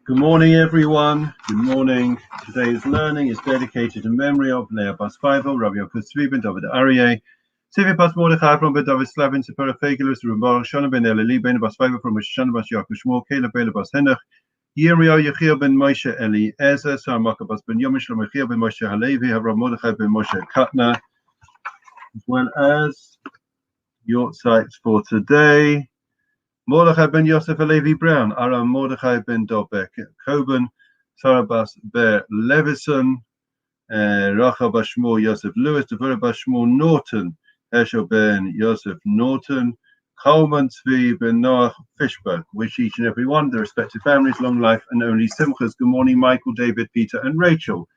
Good morning, everyone. Good morning. Today's learning is dedicated in memory of Leah Bas Feivel, Rabbi Yokos Tzvi ben David Aryeh, Sivi Bas Mordechai from ben David Slavin, Separa Fegelus, Rubar Shana ben Eli ben Bas Feivel from Shana Bas Yaakov Shmuel, Caleb ben Bas Henach, Yirmiyahu Yechiel ben Moshe Eliezer, Saramaka Bas ben Yom Shlomo Yechiel ben Moshe Halevi, Avram Mordechai ben Moshe Katna, as well as your sites for today. Mordechai ben Yosef Halevi Brown, Aram Mordechai ben Dobek Coben, Sarah Bas Ber Levison, Rachel Bashmur Yosef Lewis, Devorah Bashmur Norton, Herschel ben Yosef Norton, Coleman Tzvi ben Noach Fishberg. Wish each and every one, their respective families, long life and only simchas. Good morning, Michael, David, Peter, and Rachel.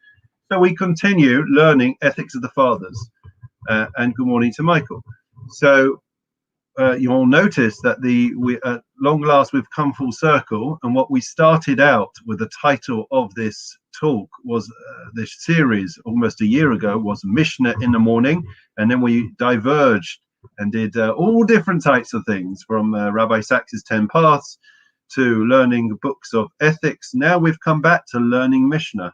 So we continue learning ethics of the fathers, and good morning to Michael. So you'll notice that we at long last we've come full circle, and what we started out with the title of this talk was this series almost a year ago was Mishnah in the morning, and then we diverged and did all different types of things from Rabbi Sachs's 10 Paths to learning books of ethics. Now we've come back to learning Mishnah,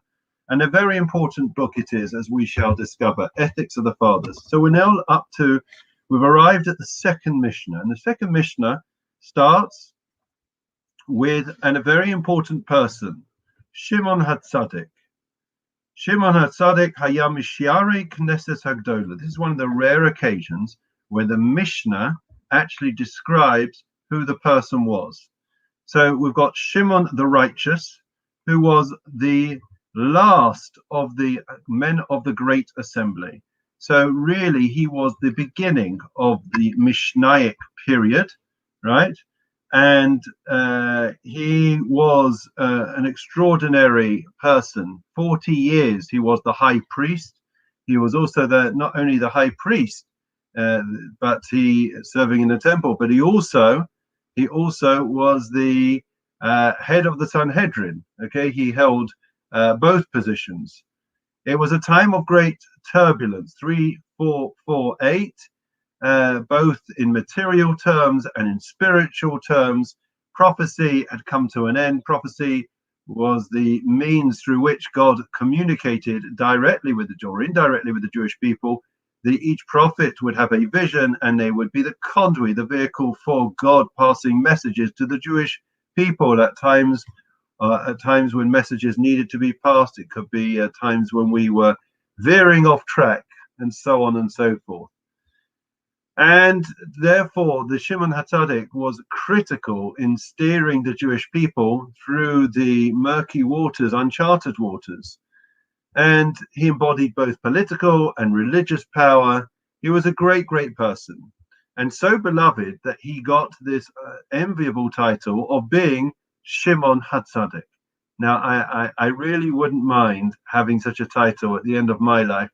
and a very important book it is, as we shall discover, Ethics of the Fathers. So we're now up to we've arrived at the second Mishnah, and the second Mishnah starts with a very important person, Shimon HaTzadik. Shimon HaTzadik Hayam Mishiari Knesset Hagdola. This is one of the rare occasions where the Mishnah actually describes who the person was. So we've got Shimon the righteous, who was the last of the men of the Great Assembly. So really, he was the beginning of the Mishnaic period, right? And he was an extraordinary person. 40 years he was the high priest. He was also not only the high priest, but he serving in the temple. But he also was the head of the Sanhedrin. Okay, he held both positions. It was a time of great turbulence, 3448, both in material terms and in spiritual terms. Prophecy had come to an end. Prophecy was the means through which God communicated directly with or indirectly with the Jewish people. Each prophet would have a vision, and they would be the conduit, the vehicle for God passing messages to the Jewish people at times when messages needed to be passed. It could be at times when we were veering off track, and so on and so forth. And therefore, the Shimon HaTzadik was critical in steering the Jewish people through the murky waters, uncharted waters. And he embodied both political and religious power. He was a great, great person, and so beloved that he got this enviable title of being Shimon HaTzadik. Now, I really wouldn't mind having such a title at the end of my life,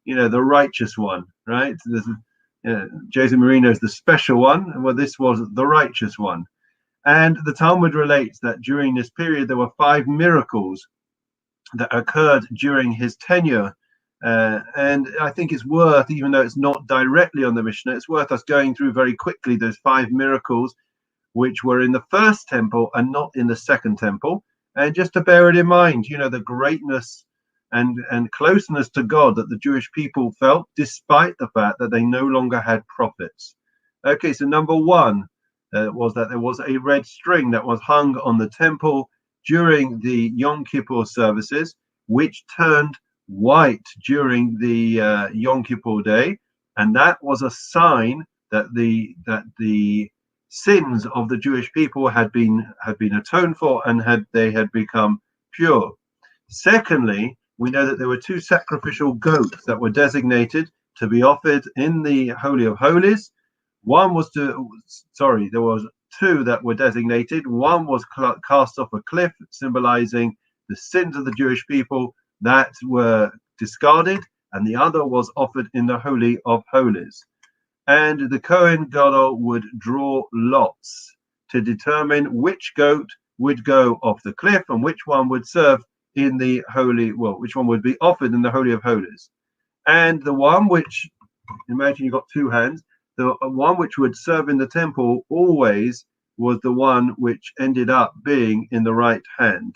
the righteous one, right? Jose Marino is the special one. Well, this was the righteous one. And the Talmud relates that during this period, there were 5 miracles that occurred during his tenure. And I think it's worth, even though it's not directly on the Mishnah, it's worth us going through very quickly those 5 miracles which were in the first temple and not in the second temple. And just to bear it in mind, the greatness and closeness to God that the Jewish people felt, despite the fact that they no longer had prophets. Okay, so number 1 was that there was a red string that was hung on the temple during the Yom Kippur services, which turned white during the Yom Kippur day, and that was a sign that the sins of the Jewish people had been atoned for, and they had become pure. Secondly, we know that there were 2 sacrificial goats that were designated to be offered in the Holy of Holies. There was 2 that were designated. One was cast off a cliff, symbolizing the sins of the Jewish people that were discarded, and the other was offered in the Holy of Holies. And the Kohen Gadol would draw lots to determine which goat would go off the cliff and which one would serve in the which one would be offered in the Holy of Holies. And the one which, imagine you've got 2 hands, the one which would serve in the temple always was the one which ended up being in the right hand.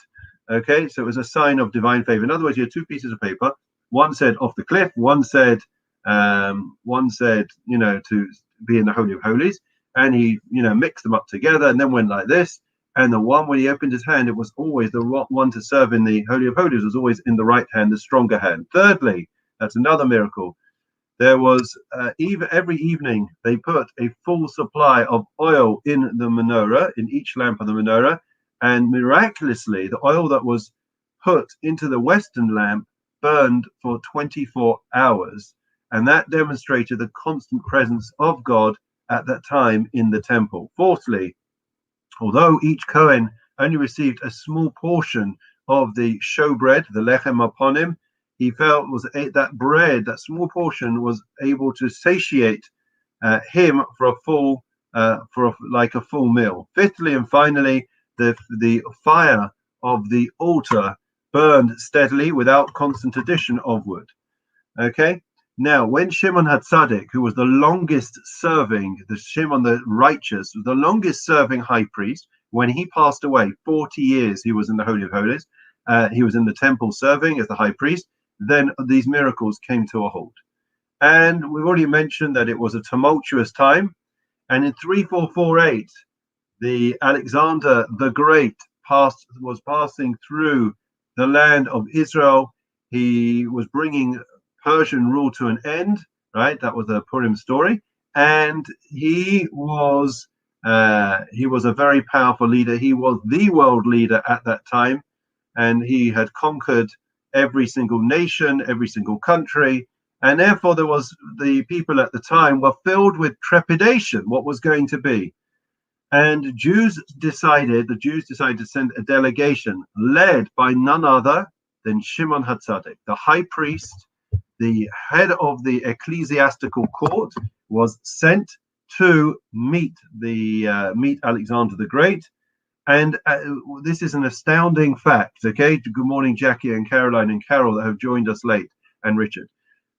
Okay, so it was a sign of divine favor. In other words, you had two pieces of paper. One said off the cliff. One said, to be in the Holy of Holies. And he, mixed them up together and then went like this. And the one when he opened his hand, it was always the one to serve in the Holy of Holies was always in the right hand, the stronger hand. Thirdly, that's another miracle. There was every evening they put a full supply of oil in the menorah, in each lamp of the menorah, and miraculously the oil that was put into the western lamp burned for 24 hours, and that demonstrated the constant presence of God at that time in the temple. Fourthly, although each Kohen only received a small portion of the showbread, the lechem aponim, he felt that bread, that small portion, was able to satiate him for a full meal. Fifthly and finally, the fire of the altar burned steadily without constant addition of wood. Okay. Now, when Shimon HaTzadik, who was the longest serving, the Shimon the righteous, the longest serving high priest, when he passed away, 40 years he was in the Holy of Holies, he was in the temple serving as the high priest, then these miracles came to a halt. And we've already mentioned that it was a tumultuous time. And in 3448, the Alexander the Great was passing through the land of Israel. He was bringing Persian rule to an end, right? That was the Purim story. And he was a very powerful leader. He was the world leader at that time, and he had conquered every single nation, every single country, and therefore the people at the time were filled with trepidation. What was going to be? And the Jews decided to send a delegation led by none other than Shimon HaTzadik, the high priest, the head of the ecclesiastical court, was sent to meet Alexander the Great. And this is an astounding fact. Okay, good morning, Jackie and Caroline and Carol that have joined us late, and Richard.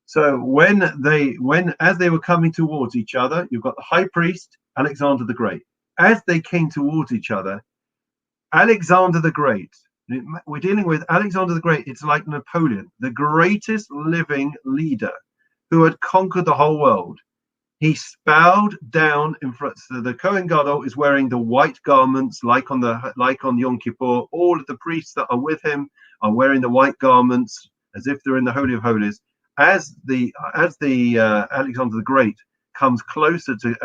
So as they were coming towards each other, you've got the high priest, Alexander the Great. As they came towards each other, Alexander the Great, we're dealing with Alexander the Great. It's like Napoleon, the greatest living leader who had conquered the whole world. He bowed down in front. So the Kohen Gadol is wearing the white garments, like on Yom Kippur. All of the priests that are with him are wearing the white garments as if they're in the Holy of Holies. As the Alexander the Great comes closer to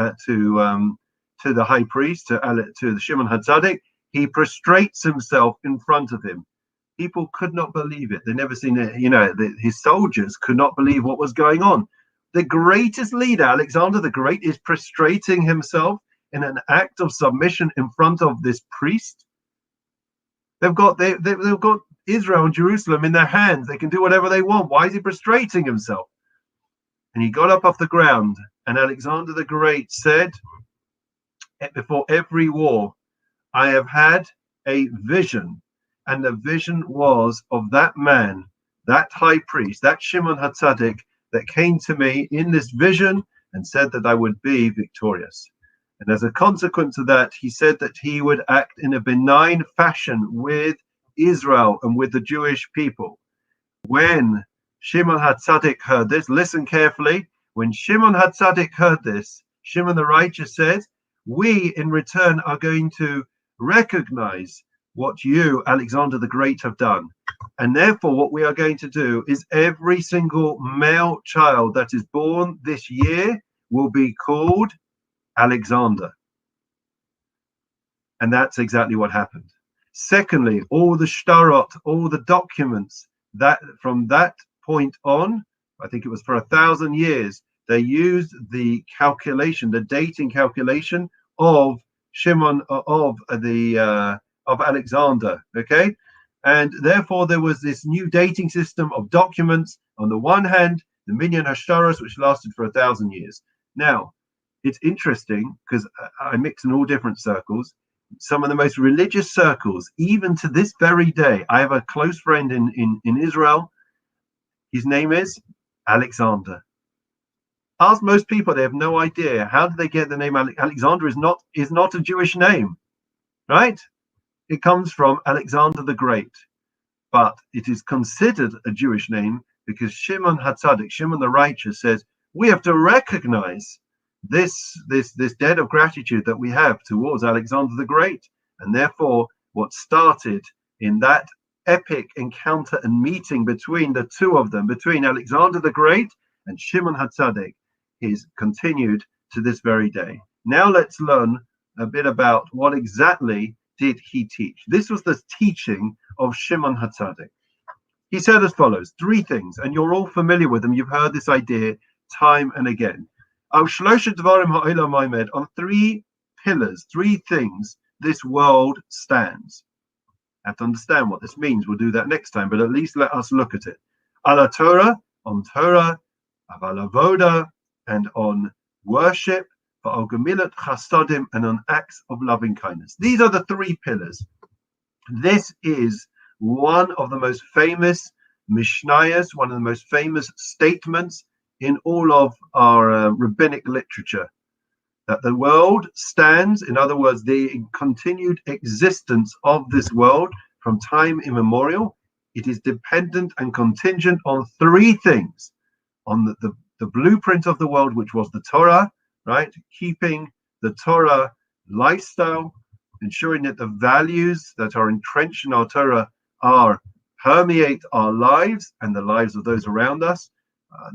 the high priest, to the Shimon HaTzadik, he prostrates himself in front of him. People could not believe it. They'd never seen it. His soldiers could not believe what was going on. The greatest leader, Alexander the Great, is prostrating himself in an act of submission in front of this priest. They've got Israel and Jerusalem in their hands. They can do whatever they want. Why is he prostrating himself? And he got up off the ground, and Alexander the Great said, before every war, I have had a vision, and the vision was of that man, that high priest, that Shimon HaTzadik, that came to me in this vision and said that I would be victorious. And as a consequence of that, he said that he would act in a benign fashion with Israel and with the Jewish people. When Shimon HaTzadik heard this, listen carefully, when Shimon HaTzadik heard this, Shimon the righteous said, we in return are going to recognize what you, Alexander the Great, have done. And therefore, what we are going to do is every single male child that is born this year will be called Alexander. And that's exactly what happened. Secondly, all the shtarot, all the documents that from that point on, I think it was for 1,000 years, they used the calculation, the dating calculation of Shimon of Alexander. Okay. And therefore, there was this new dating system of documents. On the one hand, the Minyan Hashtaros, which lasted for 1,000 years. Now, it's interesting because I mix in all different circles. Some of the most religious circles, even to this very day, I have a close friend in Israel. His name is Alexander. Ask most people, they have no idea. How did they get the name Alexander? Is not a Jewish name, right? It comes from Alexander the Great, but it is considered a Jewish name because Shimon HaTzadik, Shimon the Righteous, says we have to recognize this debt of gratitude that we have towards Alexander the Great, and therefore what started in that epic encounter and meeting between the two of them, between Alexander the Great and Shimon HaTzadik, is continued to this very day. Now let's learn a bit about what exactly did he teach. This was the teaching of Shimon HaTzadik. He said as follows, 3 things, and you're all familiar with them. You've heard this idea time and again. On 3 pillars, 3 things, this world stands. I have to understand what this means. We'll do that next time, but at least let us look at it. Ala Torah, on Torah, aval avoda, and on worship, va'al gemilut chasadim, and on acts of loving kindness. These are the 3 pillars. This is one of the most famous Mishnayos, one of the most famous statements in all of our rabbinic literature, that the world stands, in other words, the continued existence of this world from time immemorial, it is dependent and contingent on 3 things: on the blueprint of the world, which was the Torah, right? Keeping the Torah lifestyle, ensuring that the values that are entrenched in our Torah permeate our lives and the lives of those around us.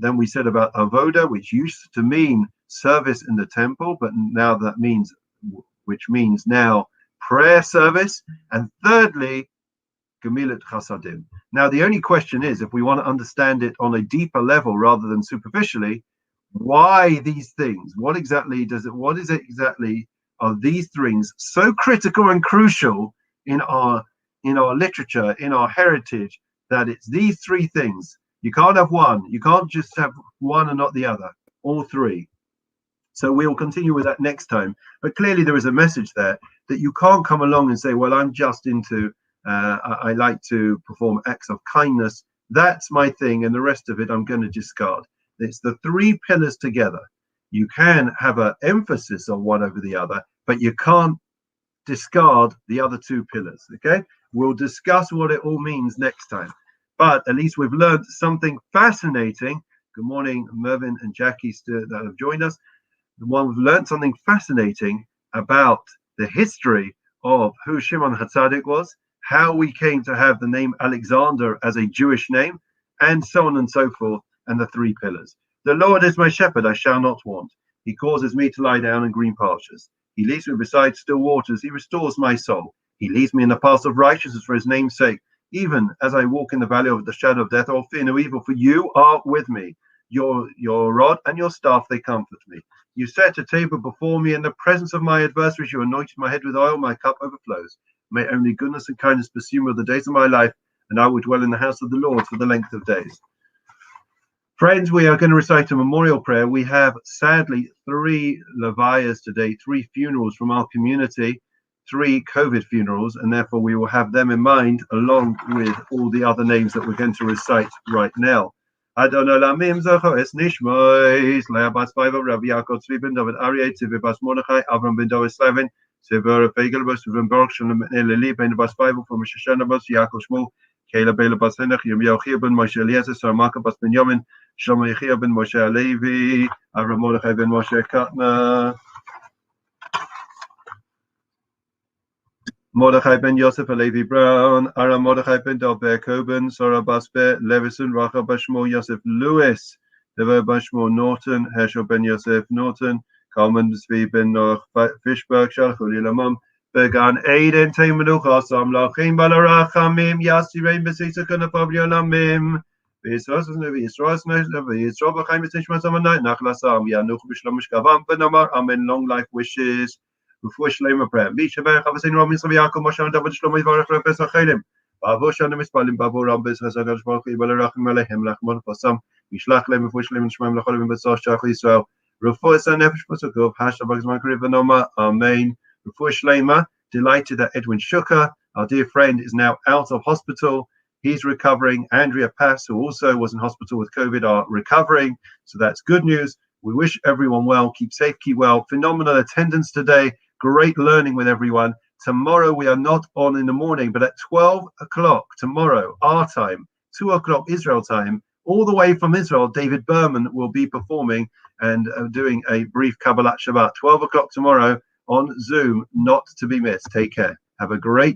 Then we said about avoda, which used to mean service in the temple, but now which means now prayer service. And thirdly, gemilut chasadim. Now the only question is, if we want to understand it on a deeper level rather than superficially, why these things? What is it exactly are these things so critical and crucial in our literature, in our heritage, that it's these 3 things? You can't have one. You can't just have one and not the other. All 3. So we'll continue with that next time. But clearly there is a message there that you can't come along and say, well, I'm just into, I like to perform acts of kindness. That's my thing. And the rest of it, I'm going to discard. It's the 3 pillars together. You can have an emphasis on one over the other, but you can't discard the other 2 pillars. Okay. We'll discuss what it all means next time. But at least we've learned something fascinating. Good morning, Mervyn and Jackie that have joined us. We've learned something fascinating about the history of who Shimon HaTzadik was, how we came to have the name Alexander as a Jewish name, and so on and so forth, and the 3 pillars. The Lord is my shepherd, I shall not want. He causes me to lie down in green pastures. He leads me beside still waters. He restores my soul. He leads me in the paths of righteousness for his name's sake. Even as I walk in the valley of the shadow of death, I will fear no evil, for you are with me. Your rod and your staff, they comfort me. You set a table before me in the presence of my adversaries. You anointed my head with oil. My cup overflows. May only goodness and kindness pursue me all the days of my life, and I will dwell in the house of the Lord for the length of days. Friends, we are going to recite a memorial prayer. We have, sadly, 3 levayas today, 3 funerals from our community, 3 COVID funerals, and therefore we will have them in mind along with all the other names that we're going to recite right now. Adon Olamim Zacho Es Nishmois, Leah Bas Baiva, Rabbi Yaakov Tzvi ben David Aryeh, Tzvi Bas Mordechai, Avram ben David Slavin, Tzvi Fegelbos, Tzvi Baruch Shalom Eli ben Bas Baiva, from Shoshana Bas, Yaakov Shmuel, Kayla Bela Bas Henach, Yirmiyahu Chia ben Moshe Eliezer, Saramaka Bas ben Yamin, Shlomo Yechia ben Moshe Alevi, Avram Mordechai ben Moshe Katna, Mordechai ben Yosef Alevi Brown, Aram Mordechai ben Dalber Coben, Sora Basbe, Levison, Rachel Bashmo, Yosef Lewis, Dever Bashmo Norton, Herschel ben Yosef Norton, Kalman Zvi ben Noach Fishberg, Shalchuli Lamam, Began Aiden Taimanucha, Sam Lachim Balarachamim, Yasirein Besisa Kanapavio Lamim, Bisras Nevi, Isras Nevi, Isroba Chaim Tishman Samanai, Nachlasam, Yanuch Bishlamish Kavam, Benamar, Amen, long life wishes. Before Shlema prayer, Mishabach, I've seen Robin Saviako, Moshan, David Shlomo, Varach, Pesachim, Bavoshan, Mispalim, Babu Rambis, Hazagash, Balarach, Malahim, Lachmon, Fasam, Mishlach, Lem, Fushlim, Shmam, Lacholim, Besach, Israel, Rufus and Nefesh Pusakov, Hashabak, Makrivanoma, Amen. Before Shlema, delighted that Edwin Shuka, our dear friend, is now out of hospital. He's recovering. Andrea Pass, who also was in hospital with COVID, are recovering. So that's good news. We wish everyone well. Keep safe, keep well. Phenomenal attendance today. Great learning with everyone. Tomorrow we are not on in the morning, but at 12 o'clock tomorrow, our time, 2 o'clock Israel time, all the way from Israel, David Berman will be performing and doing a brief Kabbalat Shabbat. 12 o'clock tomorrow on Zoom, not to be missed. Take care. Have a great day.